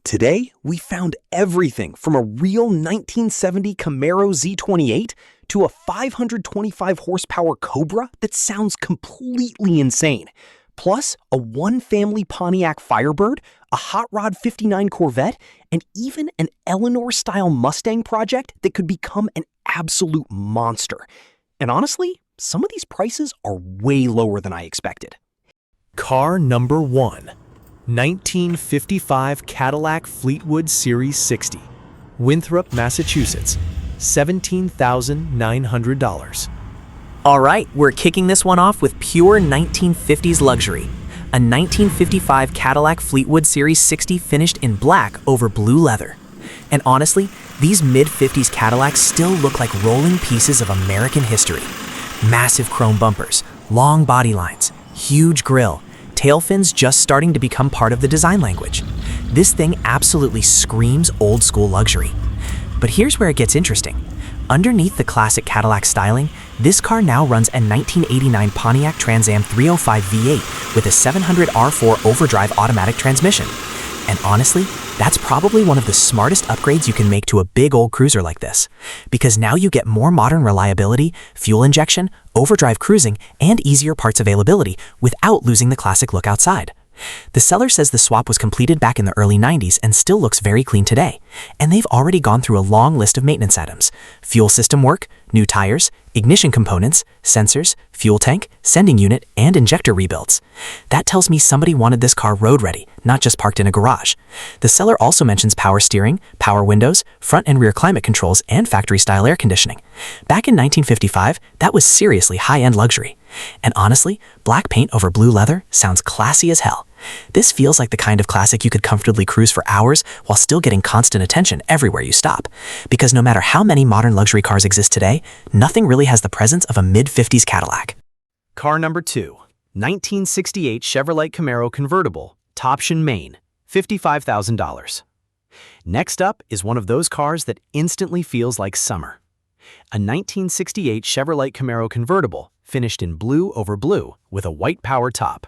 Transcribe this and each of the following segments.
Today, we found everything from a real 1970 Camaro Z28 to a 525 horsepower Cobra that sounds completely insane, plus a one-family Pontiac Firebird, a Hot Rod 59 Corvette, and even an Eleanor-style Mustang project that could become an absolute monster. And honestly, some of these prices are way lower than I expected. Car number 1. 1955 Cadillac Fleetwood Series 60, Winthrop, Massachusetts, $17,900. All right, we're kicking this one off with pure 1950s luxury. A 1955 Cadillac Fleetwood Series 60 finished in black over blue leather. And honestly, these mid-50s Cadillacs still look like rolling pieces of American history. Massive chrome bumpers, long body lines, huge grille, tail fins just starting to become part of the design language. This thing absolutely screams old school luxury. But here's where it gets interesting. Underneath the classic Cadillac styling, this car now runs a 1989 Pontiac Trans Am 305 V8 with a 700 R4 overdrive automatic transmission. And honestly, that's probably one of the smartest upgrades you can make to a big old cruiser like this, because now you get more modern reliability, fuel injection, overdrive cruising, and easier parts availability without losing the classic look outside. The seller says the swap was completed back in the early 90s and still looks very clean today, and they've already gone through a long list of maintenance items: fuel system work, new tires, ignition components, sensors, fuel tank, sending unit, and injector rebuilds. That tells me somebody wanted this car road ready, not just parked in a garage. The seller also mentions power steering, power windows, front and rear climate controls, and factory-style air conditioning. Back in 1955, that was seriously high-end luxury. And honestly, black paint over blue leather sounds classy as hell. This feels like the kind of classic you could comfortably cruise for hours while still getting constant attention everywhere you stop. Because no matter how many modern luxury cars exist today, nothing really has the presence of a mid-50s Cadillac. Car number 2. 1968 Chevrolet Camaro convertible, Toption, Maine, $55,000. Next up is one of those cars that instantly feels like summer. A 1968 Chevrolet Camaro convertible finished in blue over blue with a white power top.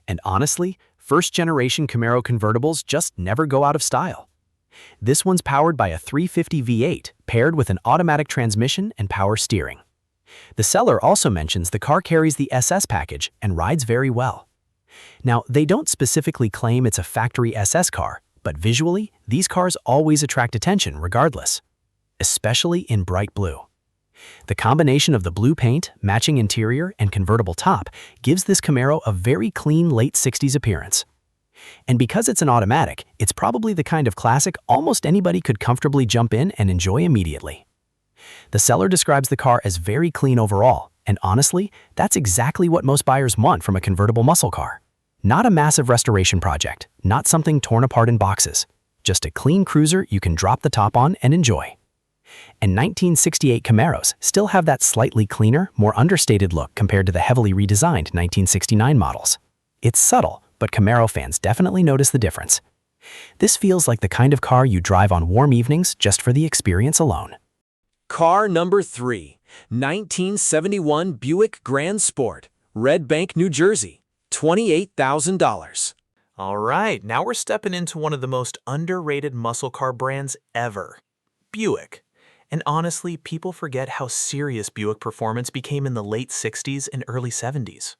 And honestly, first-generation Camaro convertibles just never go out of style. This one's powered by a 350 V8 paired with an automatic transmission and power steering. The seller also mentions the car carries the SS package and rides very well. Now, they don't specifically claim it's a factory SS car, but visually, these cars always attract attention regardless, especially in bright blue. The combination of the blue paint, matching interior, and convertible top gives this Camaro a very clean late 60s appearance. And because it's an automatic, it's probably the kind of classic almost anybody could comfortably jump in and enjoy immediately. The seller describes the car as very clean overall, and honestly, that's exactly what most buyers want from a convertible muscle car. Not a massive restoration project, not something torn apart in boxes, just a clean cruiser you can drop the top on and enjoy. And 1968 Camaros still have that slightly cleaner, more understated look compared to the heavily redesigned 1969 models. It's subtle, but Camaro fans definitely notice the difference. This feels like the kind of car you drive on warm evenings just for the experience alone. Car number 3. 1971 Buick Grand Sport, Red Bank, New Jersey, $28,000. All right, now we're stepping into one of the most underrated muscle car brands ever, Buick. And honestly, people forget how serious Buick performance became in the late 60s and early 70s.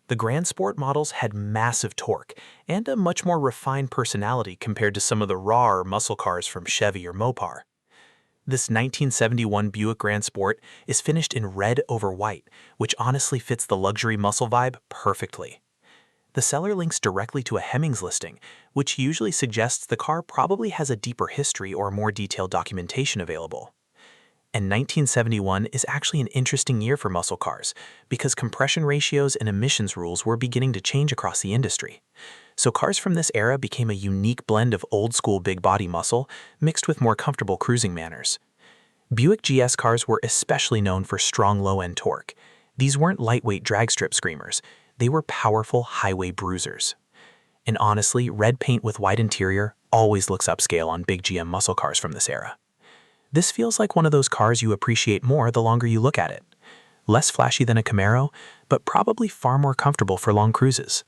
The Grand Sport models had massive torque and a much more refined personality compared to some of the rawer muscle cars from Chevy or Mopar. This 1971 Buick Grand Sport is finished in red over white, which honestly fits the luxury muscle vibe perfectly. The seller links directly to a Hemmings listing, which usually suggests the car probably has a deeper history or more detailed documentation available. And 1971 is actually an interesting year for muscle cars because compression ratios and emissions rules were beginning to change across the industry. So cars from this era became a unique blend of old-school big body muscle mixed with more comfortable cruising manners. Buick GS cars were especially known for strong low-end torque. These weren't lightweight drag strip screamers. They were powerful highway bruisers. And honestly, red paint with white interior always looks upscale on big GM muscle cars from this era. This feels like one of those cars you appreciate more the longer you look at it. Less flashy than a Camaro, but probably far more comfortable for long cruises.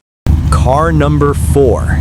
Car number 4.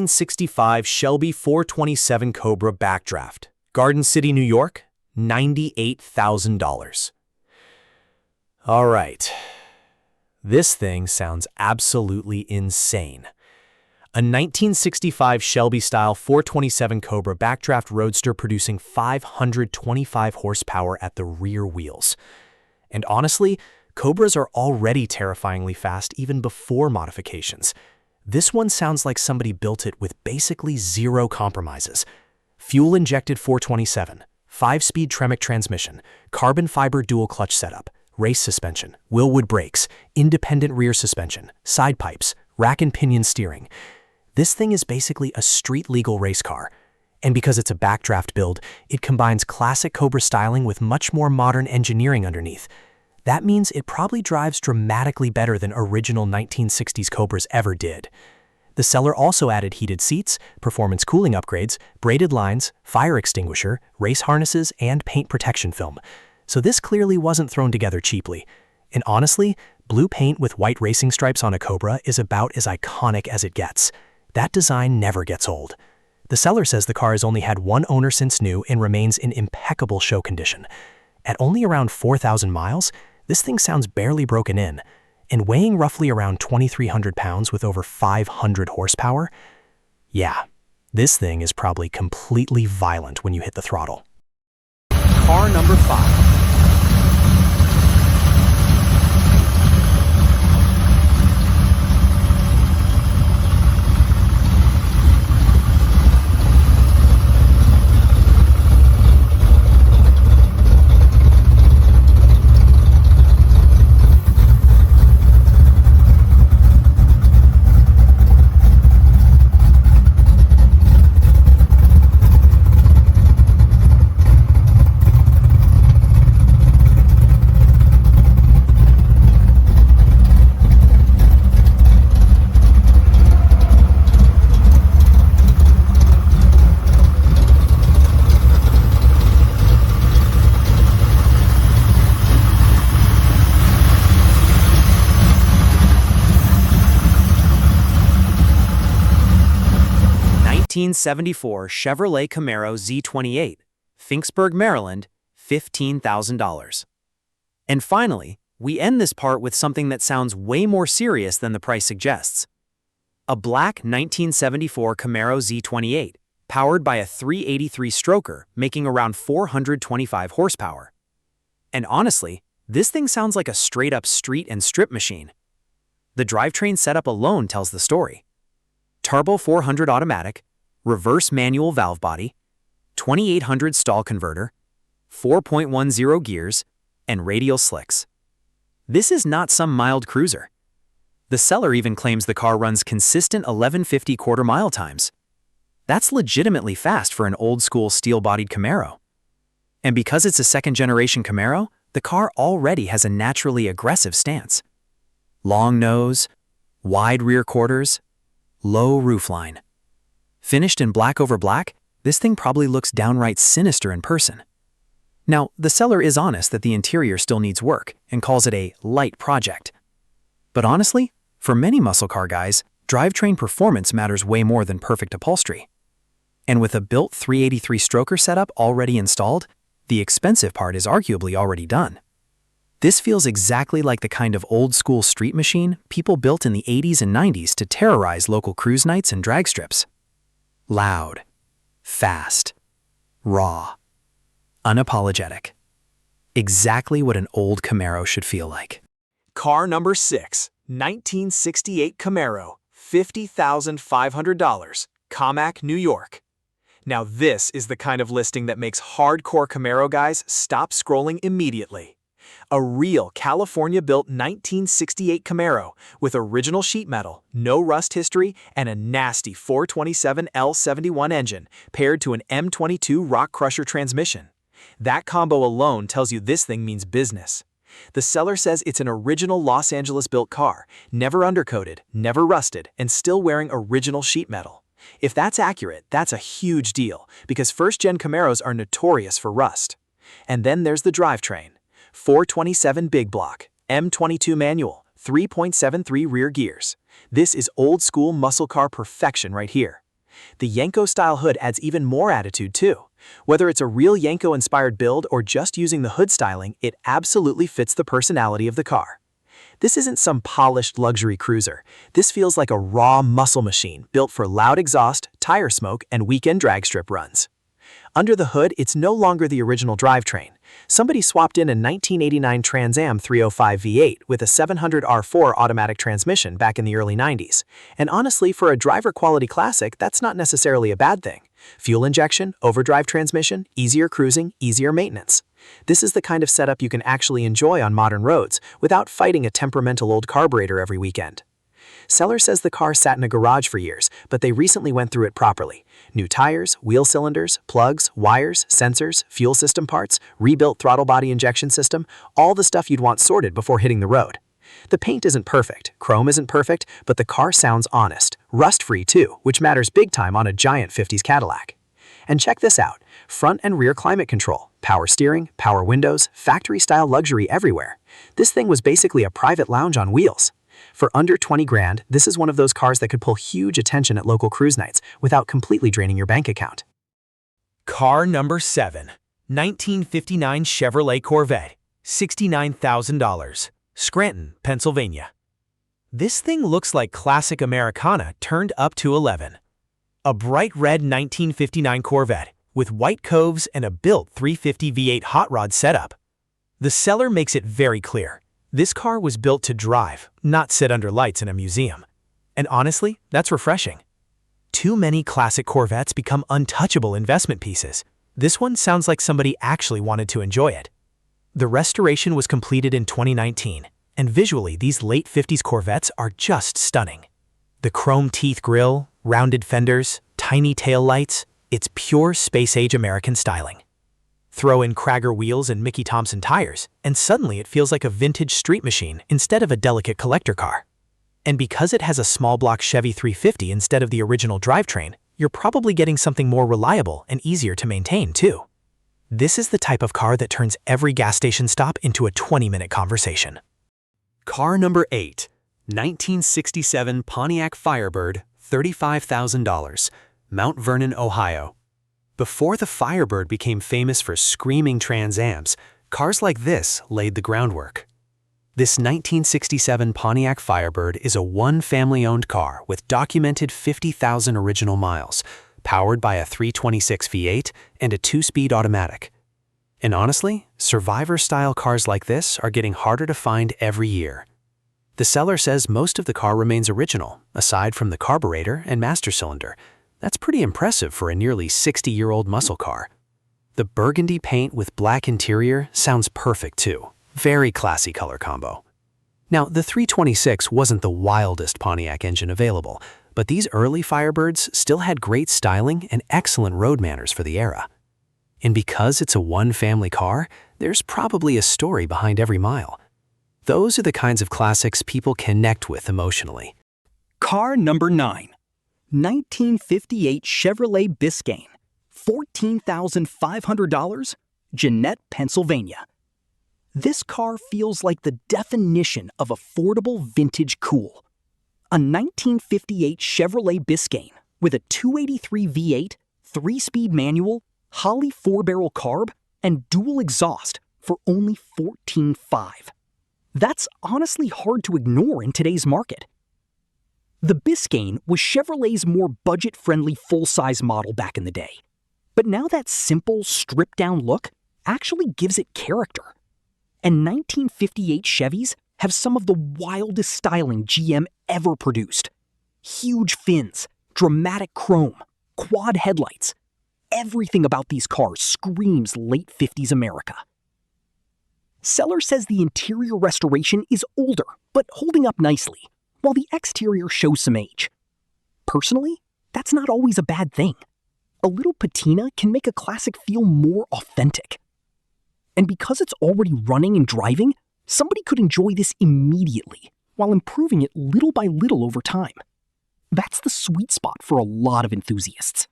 1965 Shelby 427 Cobra Backdraft, Garden City, New York, $98,000. All right. This thing sounds absolutely insane. A 1965 Shelby-style 427 Cobra Backdraft Roadster producing 525 horsepower at the rear wheels. And honestly, Cobras are already terrifyingly fast even before modifications. This one sounds like somebody built it with basically zero compromises. Fuel-injected 427, 5-speed Tremec transmission, carbon fiber dual clutch setup, race suspension, Willwood brakes, independent rear suspension, side pipes, rack and pinion steering. This thing is basically a street-legal race car. And because it's a backdraft build, it combines classic Cobra styling with much more modern engineering underneath. That means it probably drives dramatically better than original 1960s Cobras ever did. The seller also added heated seats, performance cooling upgrades, braided lines, fire extinguisher, race harnesses, and paint protection film. So this clearly wasn't thrown together cheaply. And honestly, blue paint with white racing stripes on a Cobra is about as iconic as it gets. That design never gets old. The seller says the car has only had one owner since new and remains in impeccable show condition. At only around 4,000 miles, this thing sounds barely broken in, and weighing roughly around 2,300 pounds with over 500 horsepower, yeah, this thing is probably completely violent when you hit the throttle. Car number 5. '74 Chevrolet Camaro Z28, Finksburg, Maryland, $15,000. And finally, we end this part with something that sounds way more serious than the price suggests. A black 1974 Camaro Z28, powered by a 383 stroker, making around 425 horsepower. And honestly, this thing sounds like a straight-up street and strip machine. The drivetrain setup alone tells the story. Turbo 400 automatic, reverse manual valve body, 2800 stall converter, 4.10 gears, and radial slicks. This is not some mild cruiser. The seller even claims the car runs consistent 1150 quarter-mile times. That's legitimately fast for an old-school steel-bodied Camaro. And because it's a second-generation Camaro, the car already has a naturally aggressive stance. Long nose, wide rear quarters, low roofline. Finished in black over black, this thing probably looks downright sinister in person. Now, the seller is honest that the interior still needs work and calls it a light project. But honestly, for many muscle car guys, drivetrain performance matters way more than perfect upholstery. And with a built 383 stroker setup already installed, the expensive part is arguably already done. This feels exactly like the kind of old-school street machine people built in the 80s and 90s to terrorize local cruise nights and drag strips. Loud, fast, raw, unapologetic. Exactly what an old Camaro should feel like. Car number 6, 1968 Camaro, $50,500, Commack, New York. Now this is the kind of listing that makes hardcore Camaro guys stop scrolling immediately. A real California-built 1968 Camaro with original sheet metal, no rust history, and a nasty 427 L71 engine paired to an M22 Rock Crusher transmission. That combo alone tells you this thing means business. The seller says it's an original Los Angeles-built car, never undercoated, never rusted, and still wearing original sheet metal. If that's accurate, that's a huge deal, because first-gen Camaros are notorious for rust. And then there's the drivetrain. 427 big block, M22 manual, 3.73 rear gears. This is old-school muscle car perfection right here. The Yenko-style hood adds even more attitude too. Whether it's a real Yenko-inspired build or just using the hood styling, it absolutely fits the personality of the car. This isn't some polished luxury cruiser. This feels like a raw muscle machine built for loud exhaust, tire smoke, and weekend drag strip runs. Under the hood, it's no longer the original drivetrain. Somebody swapped in a 1989 Trans Am 305 V8 with a 700 R4 automatic transmission back in the early 90s. And honestly, for a driver-quality classic, that's not necessarily a bad thing. Fuel injection, overdrive transmission, easier cruising, easier maintenance. This is the kind of setup you can actually enjoy on modern roads without fighting a temperamental old carburetor every weekend. Seller says the car sat in a garage for years, but they recently went through it properly. New tires, wheel cylinders, plugs, wires, sensors, fuel system parts, rebuilt throttle body injection system, all the stuff you'd want sorted before hitting the road. The paint isn't perfect, chrome isn't perfect, but the car sounds honest, rust-free too, which matters big time on a giant 50s Cadillac. And check this out, front and rear climate control, power steering, power windows, factory-style luxury everywhere. This thing was basically a private lounge on wheels. For under 20 grand, this is one of those cars that could pull huge attention at local cruise nights without completely draining your bank account. Car number 7, 1959 Chevrolet Corvette, $69,000, Scranton, Pennsylvania. This thing looks like classic Americana turned up to 11. A bright red 1959 Corvette with white coves and a built 350 V8 hot rod setup. The seller makes it very clear. This car was built to drive, not sit under lights in a museum. And honestly, that's refreshing. Too many classic Corvettes become untouchable investment pieces. This one sounds like somebody actually wanted to enjoy it. The restoration was completed in 2019, and visually these late 50s Corvettes are just stunning. The chrome teeth grille, rounded fenders, tiny tail lights, it's pure space-age American styling. Throw in Cragger wheels and Mickey Thompson tires, and suddenly it feels like a vintage street machine instead of a delicate collector car. And because it has a small block Chevy 350 instead of the original drivetrain, you're probably getting something more reliable and easier to maintain too. This is the type of car that turns every gas station stop into a 20-minute conversation. Car number 8, 1967 Pontiac Firebird, $35,000, Mount Vernon, Ohio. Before the Firebird became famous for screaming Trans Ams, cars like this laid the groundwork. This 1967 Pontiac Firebird is a one-family-owned car with documented 50,000 original miles, powered by a 326 V8 and a 2-speed automatic. And honestly, survivor-style cars like this are getting harder to find every year. The seller says most of the car remains original, aside from the carburetor and master cylinder. That's pretty impressive for a nearly 60-year-old muscle car. The burgundy paint with black interior sounds perfect too. Very classy color combo. Now, the 326 wasn't the wildest Pontiac engine available, but these early Firebirds still had great styling and excellent road manners for the era. And because it's a one-family car, there's probably a story behind every mile. Those are the kinds of classics people connect with emotionally. Car number 9. 1958 Chevrolet Biscayne, $14,500, Jeanette, Pennsylvania. This car feels like the definition of affordable vintage cool. A 1958 Chevrolet Biscayne with a 283 V8, 3-speed manual, Holley 4-barrel carb, and dual exhaust for only $14,500. That's honestly hard to ignore in today's market. The Biscayne was Chevrolet's more budget-friendly full-size model back in the day. But now that simple, stripped-down look actually gives it character. And 1958 Chevys have some of the wildest styling GM ever produced. Huge fins, dramatic chrome, quad headlights. Everything about these cars screams late 50s America. Seller says the interior restoration is older, but holding up nicely, while the exterior shows some age. Personally, that's not always a bad thing. A little patina can make a classic feel more authentic. And because it's already running and driving, somebody could enjoy this immediately while improving it little by little over time. That's the sweet spot for a lot of enthusiasts.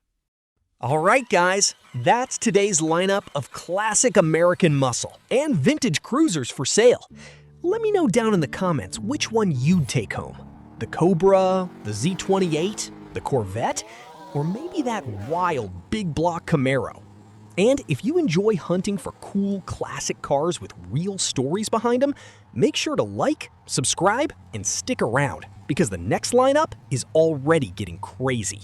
All right, guys, that's today's lineup of classic American muscle and vintage cruisers for sale. Let me know down in the comments which one you'd take home. The Cobra, the Z28, the Corvette? Or maybe that wild big block Camaro? And if you enjoy hunting for cool classic cars with real stories behind them, make sure to like, subscribe, and stick around because the next lineup is already getting crazy.